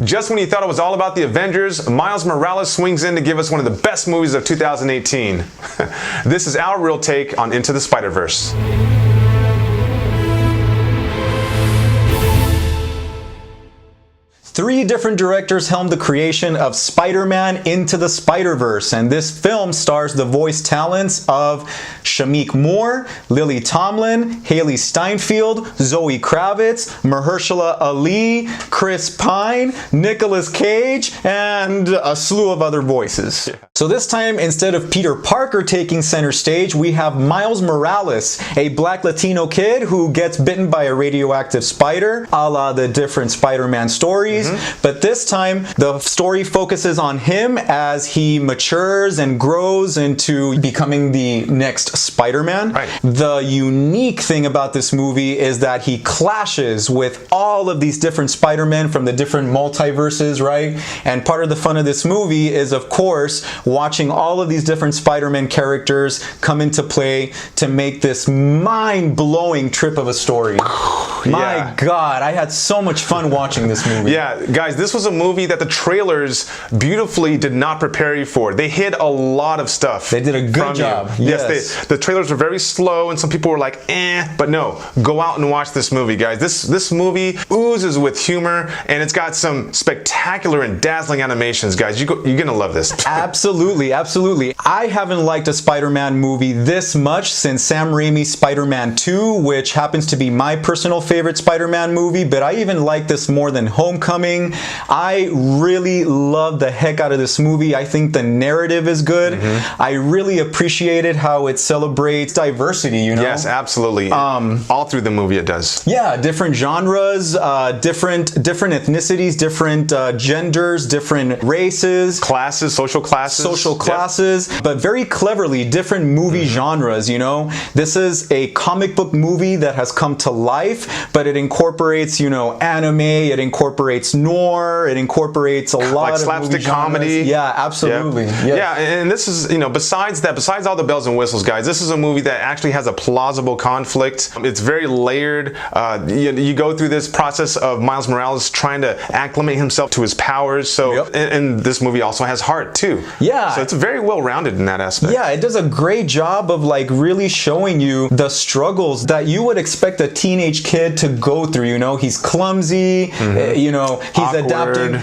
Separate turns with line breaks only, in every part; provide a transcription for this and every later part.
Just when you thought it was all about the Avengers, Miles Morales swings in to give us one of the best movies of 2018. This is our real take on Into the Spider-Verse.
3 different directors helmed the creation of Spider-Man Into the Spider-Verse, and this film stars the voice talents of Shameik Moore, Lily Tomlin, Haley Steinfeld, Zoe Kravitz, Mahershala Ali, Chris Pine, Nicolas Cage, and a slew of other voices. So this time, instead of Peter Parker taking center stage, we have Miles Morales, a black Latino kid who gets bitten by a radioactive spider, a la the different Spider-Man stories. But this time, the story focuses on him as he matures and grows into becoming the next Spider-Man.
Right.
The unique thing about this movie is that he clashes with all of these different Spider-Men from the different multiverses, right? And part of the fun of this movie is, of course, watching all of these different Spider-Man characters come into play to make this mind-blowing trip of a story. My God, I had so much fun watching this movie.
Yeah, guys, this was a movie that the trailers beautifully did not prepare you for. They hid a lot of stuff.
They did a good job.
Yes, the trailers were very slow, and some people were like, but no, go out and watch this movie, guys. This movie oozes with humor, and it's got some spectacular and dazzling animations, guys. You're gonna love this.
Absolutely, absolutely. I haven't liked a Spider-Man movie this much since Sam Raimi's Spider-Man 2, which happens to be my personal favorite Spider-Man movie, but I even like this more than Homecoming. I really love the heck out of this movie. I think the narrative is good. I really appreciated how it celebrates diversity, you know?
Yes, absolutely. All through the movie it does.
Yeah, different genres, different ethnicities, different genders, different races.
Classes, social classes.
But very cleverly, different movie genres, you know? This is a comic book movie that has come to life, but it incorporates, you know, anime, it incorporates noir, it incorporates a lot of
slapstick comedy.
Yeah, absolutely.
Yeah.
Yes.
Yeah, and this is, you know, besides all the bells and whistles, guys, this is a movie that actually has a plausible conflict. It's very layered. You go through this process of Miles Morales trying to acclimate himself to his powers. So, and this movie also has heart too.
Yeah.
So it's very well rounded in that aspect.
Yeah, it does a great job of like really showing you the struggles that you would expect a teenage kid to go through. You know, he's clumsy. You know,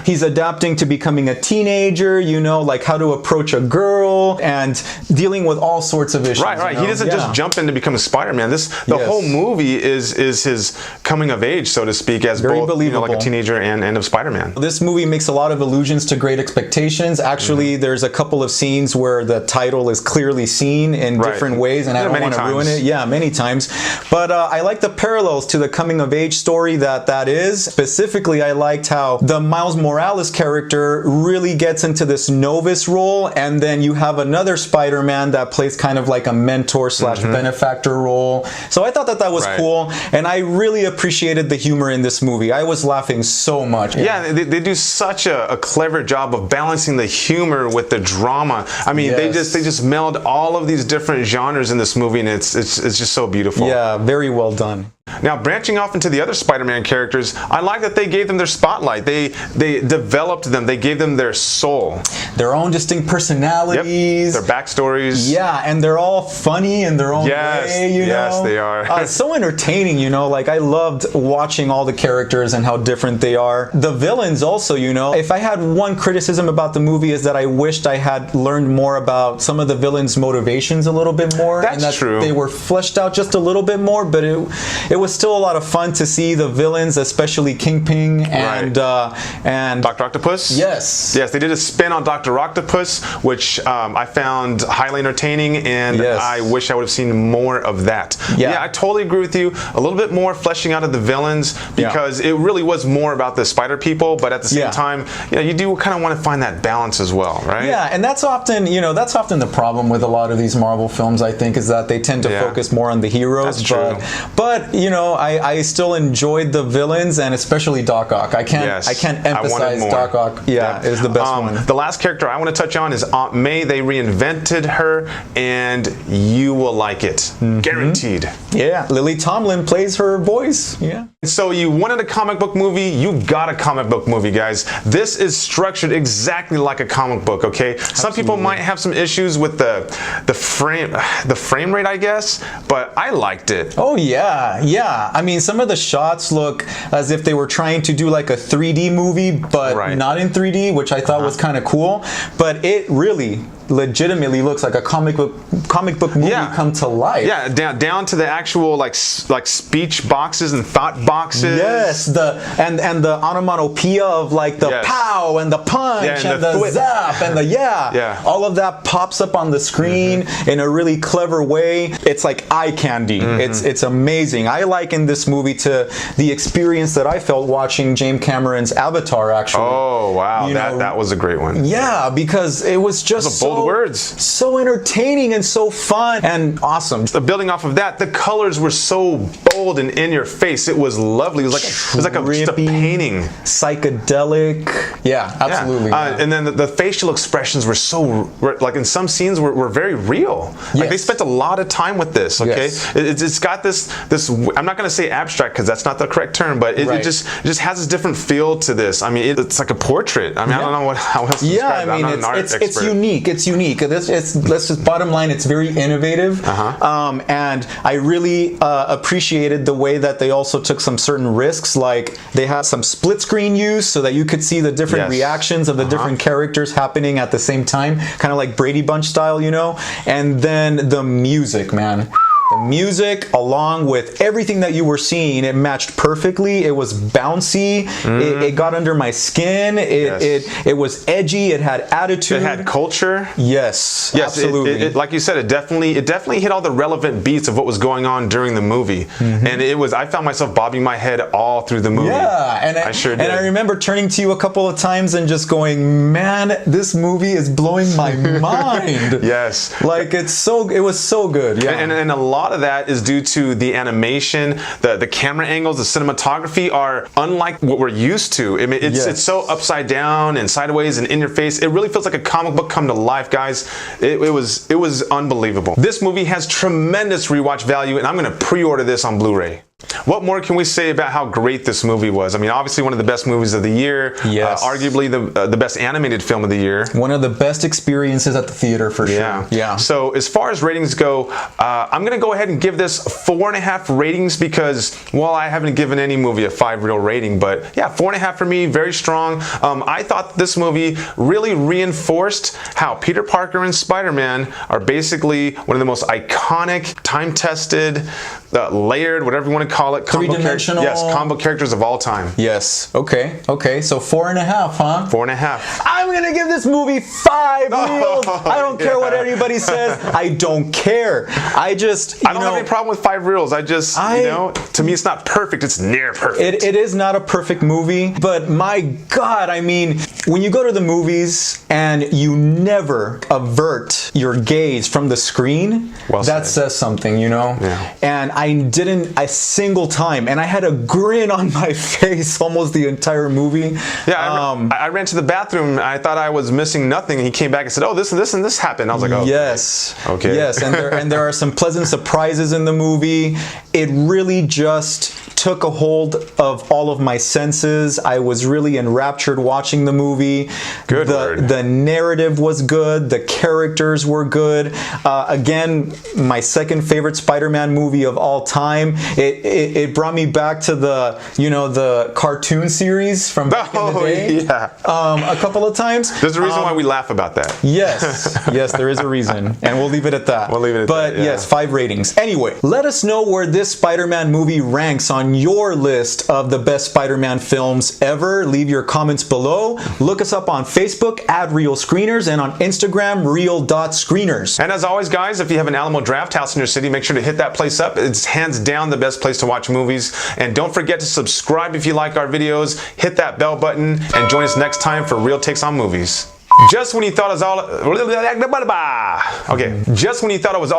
he's adapting to becoming a teenager. You know, like how to approach a girl and dealing with all sorts of issues.
Right.
You know?
He doesn't just jump in to become a Spider-Man. The whole movie is his coming of age, so to speak, as
very
both
believable.
like a teenager and of Spider-Man.
This movie makes a lot of allusions to Great Expectations. Actually, there's a couple of scenes where the title is clearly seen in different ways, and I don't want to ruin it. Yeah, many times. But I like the parallels to the coming of age story that is. Specifically, I liked how the Miles Morales character really gets into this novice role, and then you have another Spider-Man that plays kind of like a mentor slash benefactor role. So I thought that was cool, and I really appreciated the humor in this movie. I was laughing so much.
Yeah, they do such a clever job of balancing the humor with the drama. I mean, they just meld all of these different genres in this movie, and it's just so beautiful.
Yeah, very well done.
Now, branching off into the other Spider-Man characters, I like that they gave them their spotlight. They developed them. They gave them their soul.
Their own distinct personalities.
Their backstories.
Yeah, and they're all funny in their own way, you know?
Yes, they are.
It's so entertaining, you know? Like, I loved watching all the characters and how different they are. The villains also, you know? If I had one criticism about the movie is that I wished I had learned more about some of the villains' motivations a little bit more.
That's true.
They were fleshed out just a little bit more, but it was still a lot of fun to see the villains, especially Kingpin and
Dr. Octopus.
Yes,
they did a spin on Dr. Octopus, which I found highly entertaining, and I wish I would have seen more of that. Yeah, I totally agree with you. A little bit more fleshing out of the villains, because it really was more about the spider people, but at the same time, you do kind of want to find that balance as well, right?
Yeah, and that's often the problem with a lot of these Marvel films, I think, is that they tend to focus more on the heroes.
That's true.
But you know, I still enjoyed the villains, and especially Doc Ock. I can't emphasize Doc Ock. Is the best one.
The last character I want to touch on is Aunt May. They reinvented her, and you will like it, guaranteed.
Yeah, Lily Tomlin plays her voice. Yeah.
So you wanted a comic book movie, you got a comic book movie, guys. This is structured exactly like a comic book, okay? Absolutely. Some people might have some issues with the frame rate, I guess, but I liked it.
Oh yeah, yeah. I mean, some of the shots look as if they were trying to do like a 3D movie, but not in 3D, which I thought was kind of cool. But it really legitimately looks like a comic book movie come to life.
Yeah, down to the actual like speech boxes and thought boxes.
Yes, and the onomatopoeia of like the pow and the punch and the zap and the all of that pops up on the screen in a really clever way. It's like eye candy. It's amazing. I liken this movie to the experience that I felt watching James Cameron's Avatar, actually.
Oh wow, that was a great one.
Yeah, because it was just
bold words.
So entertaining and so fun and awesome.
Building off of that, the colors were so bold and in your face. It was lovely. It was like just a painting.
Psychedelic. Yeah, absolutely.
And then the facial expressions were so, like in some scenes were very real. Like they spent a lot of time with this, okay? It's got this, I'm not going to say abstract because that's not the correct term, but it just has this different feel to this. I mean, it's like a portrait. I mean, I don't know how else to describe it. I'm not an art expert.
It's unique. It's unique. Let's just bottom line, it's very innovative. And I really appreciated the way that they also took some certain risks, like they had some split screen use so that you could see the different reactions of the different characters happening at the same time, kind of like Brady Bunch style, you know. And then the music, man. The music, along with everything that you were seeing, it matched perfectly. It was bouncy. It got under my skin. It was edgy. It had attitude.
It had culture.
Yes, absolutely.
Like you said, it definitely hit all the relevant beats of what was going on during the movie. And I found myself bobbing my head all through the movie.
Yeah, and
I sure did.
And I remember turning to you a couple of times and just going, "Man, this movie is blowing my mind."
Yes,
like it was so good. Yeah,
and a lot of that is due to the animation, the camera angles, the cinematography are unlike what we're used to. I mean, it's so upside down and sideways and in your face. It really feels like a comic book come to life, guys. It was unbelievable. This movie has tremendous rewatch value, and I'm going to pre-order this on Blu-ray. What more can we say about how great this movie was? I mean, obviously one of the best movies of the year. Yes. Arguably the best animated film of the year.
One of the best experiences at the theater for sure. Yeah.
So as far as ratings go, I'm going to go ahead and give this 4.5 ratings because, well, I haven't given any movie a 5 real rating, but yeah, 4.5 for me, very strong. I thought this movie really reinforced how Peter Parker and Spider-Man are basically one of the most iconic, time-tested, layered, whatever you want to call it,
three-dimensional.
Yes, combo characters of all time.
Yes. Okay. So 4.5, huh?
4.5.
I'm gonna give this movie 5 reels. I don't care what anybody says. I don't care. I don't
have any problem with 5 reels. To me, it's not perfect. It's near perfect.
It is not a perfect movie, but my God, I mean, when you go to the movies and you never avert your gaze from the screen, that says something, you know?
Yeah.
And I didn't a single time, and I had a grin on my face almost the entire movie.
Yeah, I ran to the bathroom. I thought I was missing nothing. And he came back and said, "Oh, this and this and this happened." I was like, "Oh,
yes,
okay."
Yes, and there are some pleasant surprises in the movie. It really just took a hold of all of my senses. I was really enraptured watching the movie.
Good word.
The narrative was good. The characters were good. Again, my second favorite Spider-Man movie of all time. It brought me back to the cartoon series from back in the day.
Yeah.
A couple of times.
There's a reason why we laugh about that.
Yes, there is a reason, and we'll leave it at that.
But
yes, 5 ratings. Anyway, let us know where this Spider-Man movie ranks on your list of the best Spider-Man films ever. Leave your comments below. Look us up on Facebook @RealScreeners and on Instagram real.screeners.
And as always, guys, if you have an Alamo Draft House in your city, make sure to hit that place up. It's hands down the best place to watch movies. And don't forget to subscribe if you like our videos. Hit that bell button and join us next time for Real Takes on Movies. Just when you thought it was all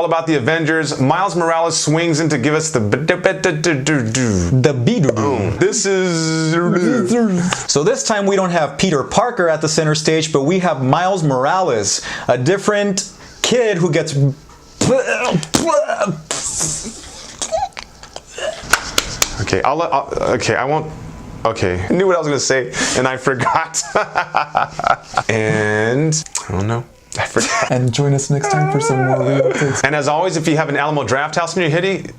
about the Avengers, Miles Morales swings in to give us the This is...
So this time we don't have Peter Parker at the center stage, but we have Miles Morales, a different kid who gets...
Okay, okay, I won't. Okay, I knew what I was gonna say, and I forgot. And I don't know. I forgot.
And join us next time for some more Outtakes.
And as always, if you have an Alamo Draft House in your hitty.